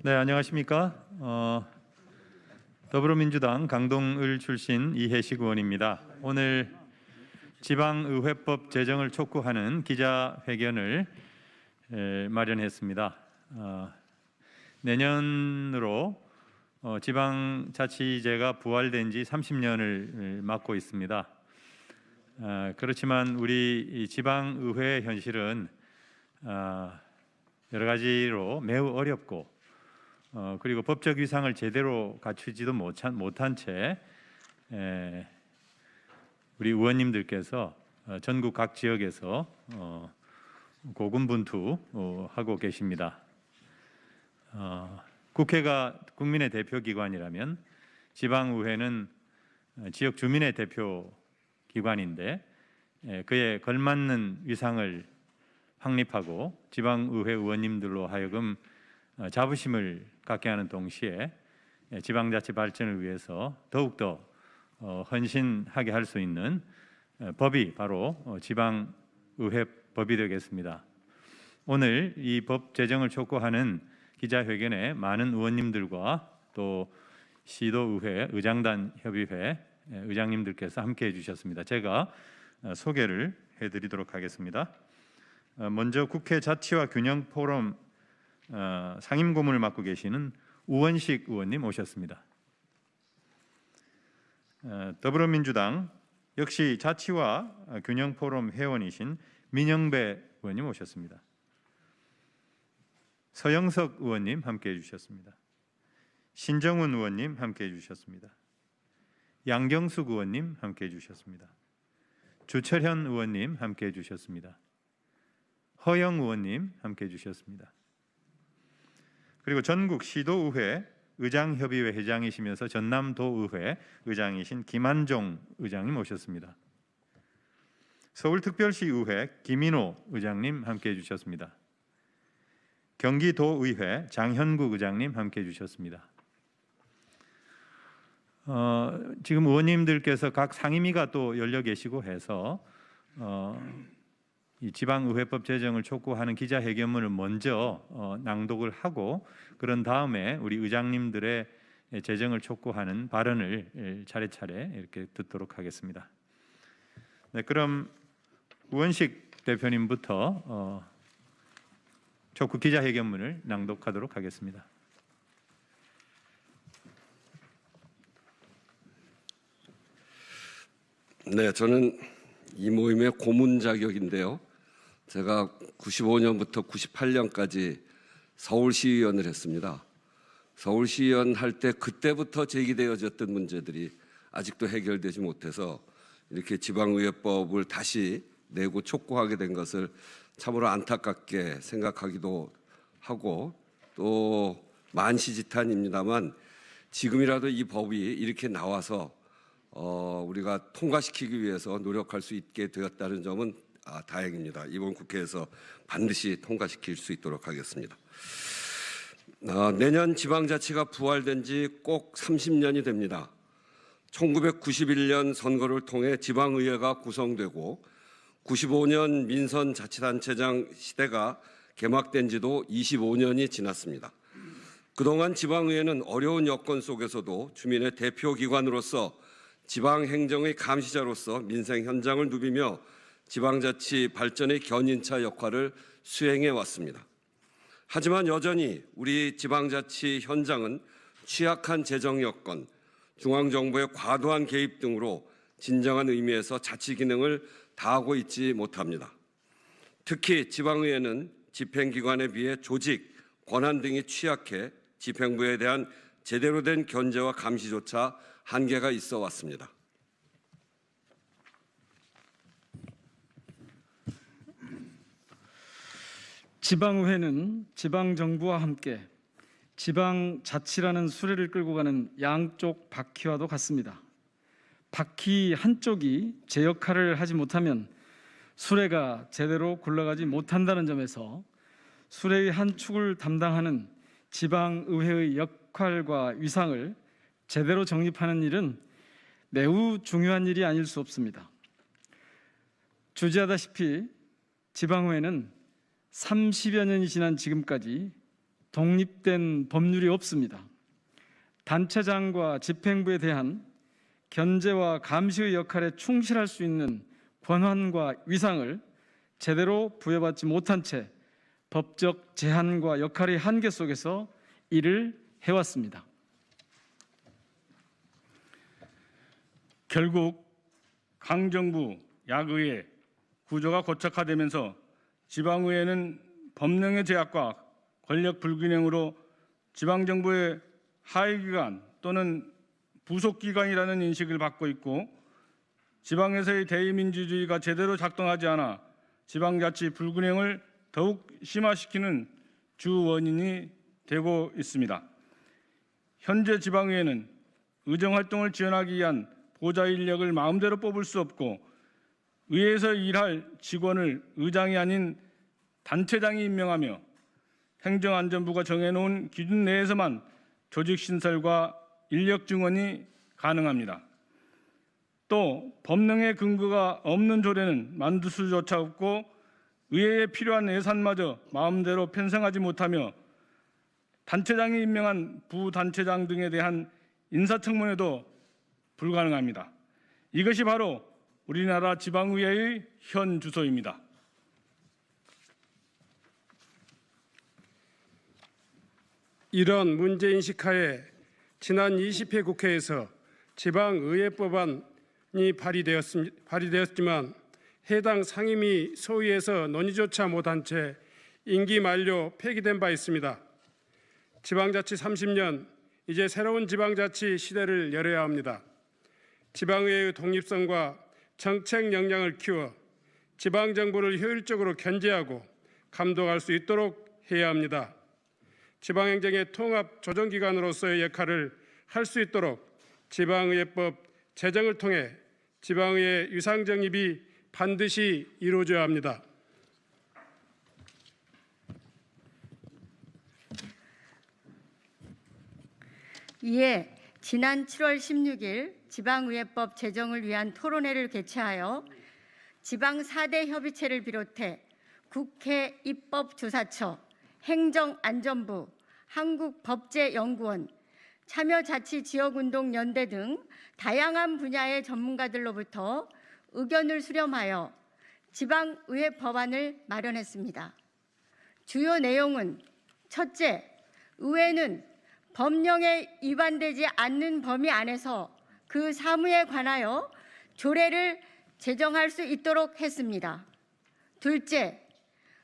네, 안녕하십니까? 더불어민주당 강동을 출신 이해식 의원입니다. 오늘 지방의회법 제정을 촉구하는 기자회견을 마련했습니다. 내년으로 지방자치제가 부활된 지 30년을 맞고 있습니다. 그렇지만 우리 지방의회의 현실은 여러 가지로 매우 어렵고 그리고 법적 위상을 제대로 갖추지도 못한 채 우리 의원님들께서 전국 각 지역에서 고군분투하고 계십니다. 국회가 국민의 대표기관이라면 지방의회는 지역 주민의 대표기관인데 그에 걸맞는 위상을 확립하고 지방의회 의원님들로 하여금 자부심을 갖게 하는 동시에 지방자치 발전을 위해서 더욱더 헌신하게 할 수 있는 법이 바로 지방의회법이 되겠습니다. 오늘 이 법 제정을 촉구하는 기자회견에 많은 의원님들과 또 시도의회, 의장단 협의회 의장님들께서 함께해 주셨습니다. 제가 소개를 해드리도록 하겠습니다. 먼저 국회 자치와 균형 포럼 상임고문을 맡고 계시는 우원식 의원님 오셨습니다. 더불어민주당 역시 자치와 균형 포럼 회원이신 민영배 의원님 오셨습니다. 서영석 의원님 함께해 주셨습니다. 신정훈 의원님 함께해 주셨습니다. 양경숙 의원님 함께해 주셨습니다. 주철현 의원님 함께해 주셨습니다. 허영 의원님 함께해 주셨습니다. 그리고 전국 시도의회 의장협의회 회장이시면서 전남도의회 의장이신 김한종 의장님 오셨습니다. 서울특별시의회 김인호 의장님 함께해 주셨습니다. 경기도의회 장현국 의장님 함께해 주셨습니다. 지금 의원님들께서 각 상임위가 또 열려 계시고 해서 이 지방의회법 제정을 촉구하는 기자회견문을 먼저 낭독을 하고 그런 다음에 우리 의장님들의 제정을 촉구하는 발언을 차례차례 이렇게 듣도록 하겠습니다. 네, 그럼 우원식 대표님부터 촉구 기자회견문을 낭독하도록 하겠습니다. 네, 저는 이 모임의 고문 자격인데요. 제가 95년부터 98년까지 서울시의원을 했습니다. 서울시의원 할 때 그때부터 제기되어졌던 문제들이 아직도 해결되지 못해서 이렇게 지방의회법을 다시 내고 촉구하게 된 것을 참으로 안타깝게 생각하기도 하고 또 만시지탄입니다만 지금이라도 이 법이 이렇게 나와서 우리가 통과시키기 위해서 노력할 수 있게 되었다는 점은 다행입니다. 이번 국회에서 반드시 통과시킬 수 있도록 하겠습니다. 내년 지방자치가 부활된 지 꼭 30년이 됩니다. 1991년 선거를 통해 지방의회가 구성되고 95년 민선자치단체장 시대가 개막된 지도 25년이 지났습니다. 그동안 지방의회는 어려운 여건 속에서도 주민의 대표기관으로서 지방행정의 감시자로서 민생 현장을 누비며 지방자치 발전의 견인차 역할을 수행해 왔습니다. 하지만 여전히 우리 지방자치 현장은 취약한 재정 여건, 중앙정부의 과도한 개입 등으로 진정한 의미에서 자치 기능을 다하고 있지 못합니다. 특히 지방의회는 집행기관에 비해 조직, 권한 등이 취약해 집행부에 대한 제대로 된 견제와 감시조차 한계가 있어 왔습니다. 지방의회는 지방정부와 함께 지방자치라는 수레를 끌고 가는 양쪽 바퀴와도 같습니다. 바퀴 한쪽이 제 역할을 하지 못하면 수레가 제대로 굴러가지 못한다는 점에서 수레의 한 축을 담당하는 지방의회의 역할과 위상을 제대로 정립하는 일은 매우 중요한 일이 아닐 수 없습니다. 주지하다시피 지방의회는 30여 년이 지난 지금까지 독립된 법률이 없습니다. 단체장과 집행부에 대한 견제와 감시의 역할에 충실할 수 있는 권한과 위상을 제대로 부여받지 못한 채 법적 제한과 역할의 한계 속에서 일을 해왔습니다. 결국 강정부 약의회 구조가 고착화되면서 지방의회는 법령의 제약과 권력 불균형으로 지방정부의 하위기관 또는 부속기관이라는 인식을 받고 있고, 지방에서의 대의민주주의가 제대로 작동하지 않아 지방자치 불균형을 더욱 심화시키는 주 원인이 되고 있습니다. 현재 지방의회는 의정활동을 지원하기 위한 보좌 인력을 마음대로 뽑을 수 없고, 의회에서 일할 직원을 의장이 아닌 단체장이 임명하며 행정안전부가 정해놓은 기준 내에서만 조직신설과 인력 증원이 가능합니다. 또 법령의 근거가 없는 조례는 만들 수조차 없고, 의회에 필요한 예산마저 마음대로 편성하지 못하며 단체장이 임명한 부단체장 등에 대한 인사청문회도 불가능합니다. 이것이 바로 우리나라 지방의회의 현 주소입니다. 이런 문제인식 하에 지난 20회 국회에서 지방의회법안이 발의되었지만 해당 상임위 소위에서 논의조차 못한 채 임기 만료 폐기된 바 있습니다. 지방자치 30년, 이제 새로운 지방자치 시대를 열어야 합니다. 지방의회의 독립성과 정책 역량을 키워 지방정부를 효율적으로 견제하고 감독할 수 있도록 해야 합니다. 지방행정의 통합 조정기관으로서의 역할을 할 수 있도록 지방의회법 제정을 통해 지방의회 유상 정립이 반드시 이루어져야 합니다. 이에 지난 7월 16일 지방의회법 제정을 위한 토론회를 개최하여 지방 4대 협의체를 비롯해 국회 입법조사처, 행정안전부, 한국법제연구원, 참여자치지역운동연대 등 다양한 분야의 전문가들로부터 의견을 수렴하여 지방의회 법안을 마련했습니다. 주요 내용은 첫째, 의회는 법령에 위반되지 않는 범위 안에서 그 사무에 관하여 조례를 제정할 수 있도록 했습니다. 둘째,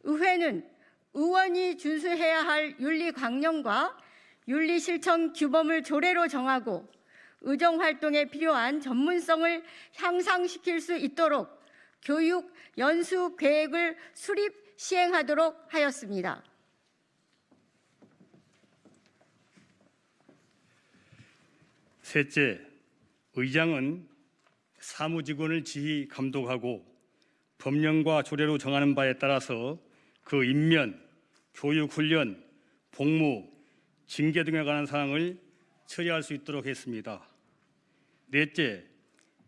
의회는 의원이 준수해야 할 윤리강령과 윤리실천 규범을 조례로 정하고 의정활동에 필요한 전문성을 향상시킬 수 있도록 교육 연수 계획을 수립 시행하도록 하였습니다. 셋째, 의장은 사무직원을 지휘 감독하고 법령과 조례로 정하는 바에 따라서 그 임면, 교육, 훈련, 복무, 징계 등에 관한 사항을 처리할 수 있도록 했습니다. 넷째,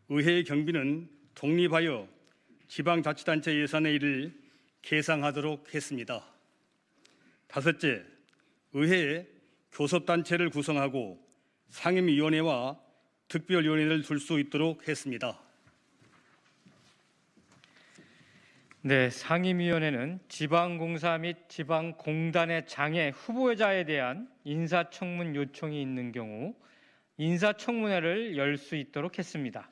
의회의 경비는 독립하여 지방자치단체 예산의 일을 계상하도록 했습니다. 다섯째, 의회에 교섭단체를 구성하고 상임위원회와 특별위원회를 둘 수 있도록 했습니다. 네, 상임위원회는 지방공사 및 지방공단의 장애 후보자에 대한 인사청문 요청이 있는 경우 인사청문회를 열 수 있도록 했습니다.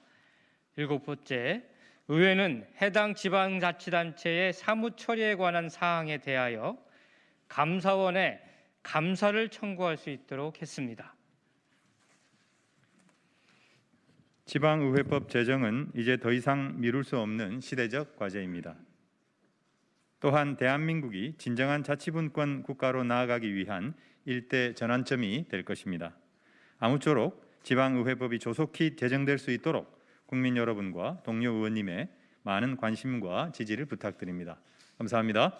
일곱 번째, 의회는 해당 지방자치단체의 사무처리에 관한 사항에 대하여 감사원에 감사를 청구할 수 있도록 했습니다. 지방의회법 제정은 이제 더 이상 미룰 수 없는 시대적 과제입니다. 또한 대한민국이 진정한 자치분권 국가로 나아가기 위한 일대 전환점이 될 것입니다. 아무쪼록 지방의회법이 조속히 제정될 수 있도록 국민 여러분과 동료 의원님의 많은 관심과 지지를 부탁드립니다. 감사합니다.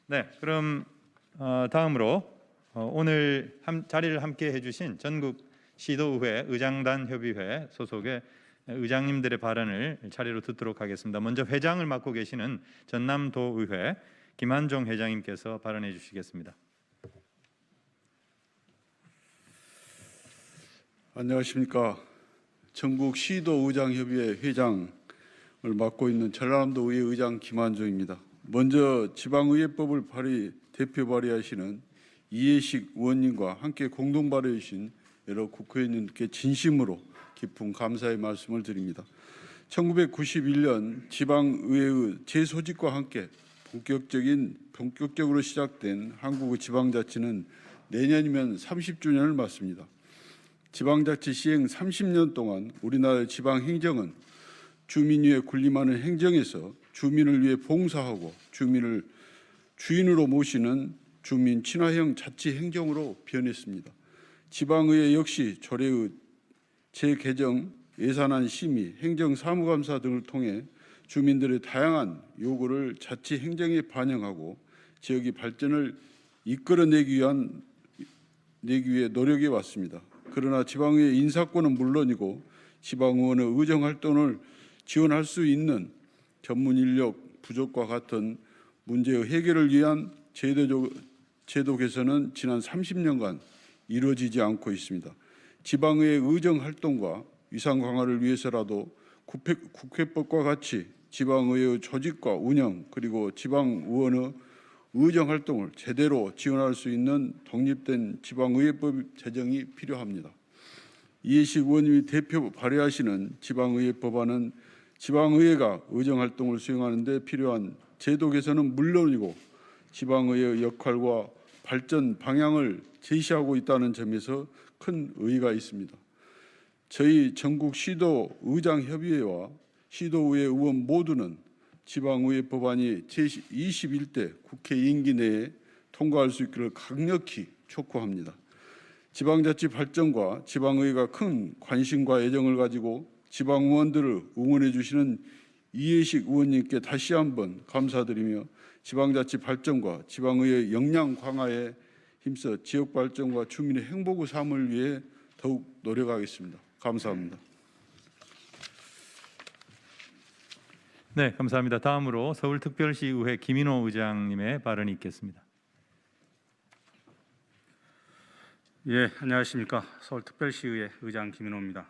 네, 그럼 다음으로 오늘 자리를 함께 해주신 전국 시도의회 의장단 협의회 소속의 의장님들의 발언을 차례로 듣도록 하겠습니다. 먼저 회장을 맡고 계시는 전남도의회 김한종 회장님께서 발언해 주시겠습니다. 안녕하십니까. 전국 시도의장협의회 회장을 맡고 있는 전라남도 의회 의장 김한종입니다. 먼저 지방의회법을 대표 발의하시는 이해식 의원님과 함께 공동 발의해 주신 여러 국회의원님께 진심으로 깊은 감사의 말씀을 드립니다. 1991년 지방의회의 재소집과 함께 본격적으로 시작된 한국의 지방자치는 내년이면 30주년을 맞습니다. 지방자치 시행 30년 동안 우리나라의 지방행정은 주민 위에 군림하는 행정에서 주민을 위해 봉사하고 주민을 주인으로 모시는 주민 친화형 자치 행정으로 변했습니다. 지방의회 역시 조례의 재개정, 예산안 심의, 행정사무감사 등을 통해 주민들의 다양한 요구를 자치 행정에 반영하고 지역의 발전을 이끌어내기 위해 노력해 왔습니다. 그러나 지방의회 인사권은 물론이고 지방의원의 의정활동을 지원할 수 있는 전문 인력 부족과 같은 문제의 해결을 위한 제도 개선은 지난 30년간 이루어지지 않고 있습니다. 지방의회 의정활동과 위상 강화를 위해서라도 국회법과 같이 지방의회의 조직과 운영 그리고 지방의원의 의정활동을 제대로 지원할 수 있는 독립된 지방의회법 제정이 필요합니다. 이해식 의원님이 대표 발의하시는 지방의회법안은 지방의회가 의정활동을 수행하는 데 필요한 제도 개선은 물론이고 지방의회의 역할과 발전 방향을 제시하고 있다는 점에서 큰 의의가 있습니다. 저희 전국 시도의장협의회와 시도의회 의원 모두는 지방의회 법안이 제21대 국회 임기 내에 통과할 수 있기를 강력히 촉구합니다. 지방자치 발전과 지방의회가 큰 관심과 애정을 가지고 지방의원들을 응원해 주시는 이해식 의원님께 다시 한번 감사드리며 지방자치 발전과 지방의회 역량 강화에 힘써 지역 발전과 주민의 행복의 삶을 위해 더욱 노력하겠습니다. 감사합니다. 네, 감사합니다. 다음으로 서울특별시의회 김인호 의장님의 발언이 있겠습니다. 예, 안녕하십니까. 서울특별시의회 의장 김인호입니다.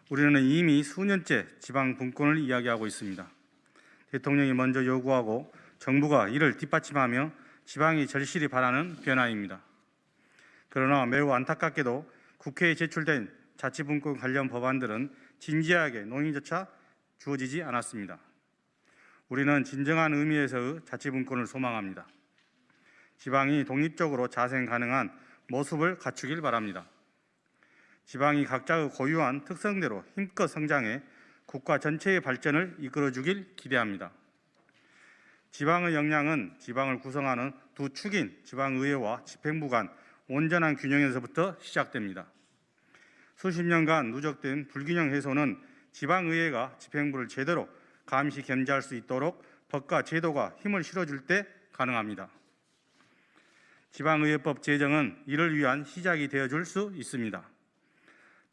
우리는 이미 수년째 지방 분권을 이야기하고 있습니다. 대통령이 먼저 요구하고 정부가 이를 뒷받침하며 지방이 절실히 바라는 변화입니다. 그러나 매우 안타깝게도 국회에 제출된 자치분권 관련 법안들은 진지하게 논의조차 주어지지 않았습니다. 우리는 진정한 의미에서의 자치분권을 소망합니다. 지방이 독립적으로 자생 가능한 모습을 갖추길 바랍니다. 지방이 각자의 고유한 특성대로 힘껏 성장해 국가 전체의 발전을 이끌어주길 기대합니다. 지방의 역량은 지방을 구성하는 두 축인 지방의회와 집행부 간 온전한 균형에서부터 시작됩니다. 수십 년간 누적된 불균형 해소는 지방의회가 집행부를 제대로 감시 겸재할 수 있도록 법과 제도가 힘을 실어줄 때 가능합니다. 지방의회법 제정은 이를 위한 시작이 되어줄 수 있습니다.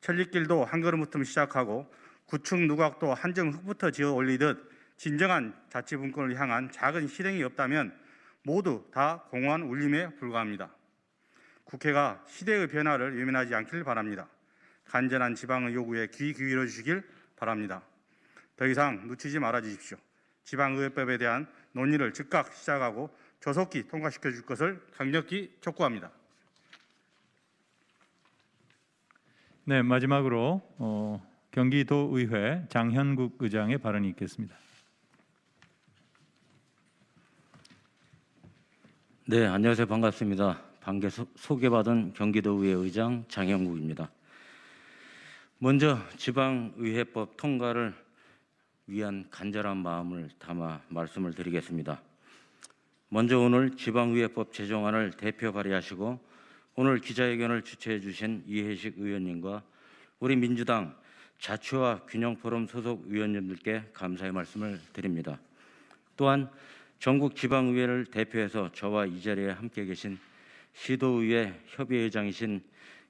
천리길도 한 걸음부터 시작하고 구축 누각도 한정 흙부터 지어 올리듯 진정한 자치분권을 향한 작은 실행이 없다면 모두 다 공허한 울림에 불과합니다. 국회가 시대의 변화를 외면하지 않길 바랍니다. 간절한 지방의 요구에 귀 기울여 주시길 바랍니다. 더 이상 놓치지 말아 주십시오. 지방의회법에 대한 논의를 즉각 시작하고 조속히 통과시켜 줄 것을 강력히 촉구합니다. 네, 마지막으로 경기도의회 장현국 의장의 발언이 있겠습니다. 네, 안녕하세요. 반갑습니다. 반겨 소개받은 경기도의회 의장 장현국입니다. 먼저 지방의회법 통과를 위한 간절한 마음을 담아 말씀을 드리겠습니다. 먼저 오늘 지방의회법 제정안을 대표 발의하시고 오늘 기자회견을 주최해 주신 이해식 의원님과 우리 민주당 자치와 균형포럼 소속 의원님들께 감사의 말씀을 드립니다. 또한 전국 지방의회를 대표해서 저와 이 자리에 함께 계신 시도의회 협의회장이신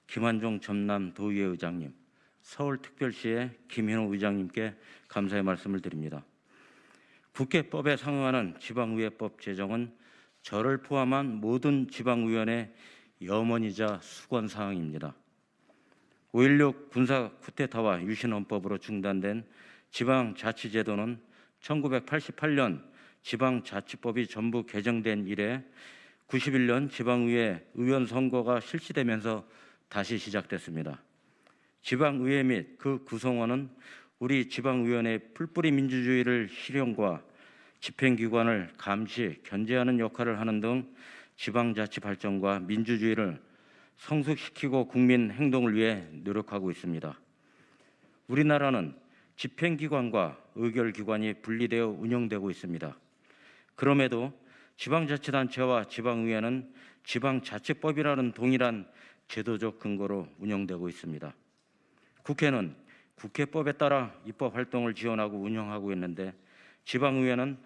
김한종 전남도의회 의장님, 서울특별시의 김인호 의장님께 감사의 말씀을 드립니다. 국회법에 상응하는 지방의회법 제정은 저를 포함한 모든 지방의원의 염원이자 수건사항입니다. 5.16 군사 쿠데타와 유신헌법으로 중단된 지방자치제도는 1988년 지방자치법이 전부 개정된 이래 91년 지방의회 의원 선거가 실시되면서 다시 시작됐습니다. 지방의회 및 그 구성원은 우리 지방의원의 풀뿌리 민주주의를 실현과 집행기관을 감시, 견제하는 역할을 하는 등 지방자치 발전과 민주주의를 성숙시키고 국민 행동을 위해 노력하고 있습니다. 우리나라는 집행기관과 의결기관이 분리되어 운영되고 있습니다. 그럼에도 지방자치단체와 지방의회는 지방자치법이라는 동일한 제도적 근거로 운영되고 있습니다. 국회는 국회법에 따라 입법활동을 지원하고 운영하고 있는데 지방의회는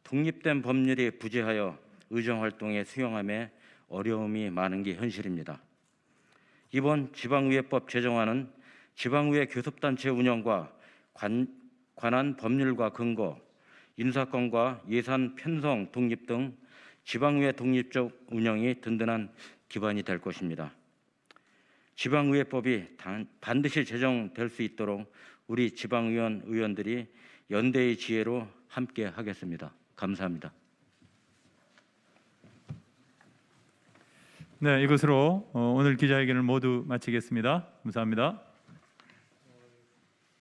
독립된 법률이 부재하여 의정활동에 수용함에 어려움이 많은 게 현실입니다. 이번 지방의회법 제정안은 지방의회 교섭단체 운영과 관한 법률과 근거, 인사권과 예산 편성 독립 등 지방의회 독립적 운영이 든든한 기반이 될 것입니다. 지방의회법이 반드시 제정될 수 있도록 우리 의원들이 연대의 지혜로 함께 하겠습니다. 감사합니다. 네, 이것으로 오늘 기자회견을 모두 마치겠습니다. 감사합니다.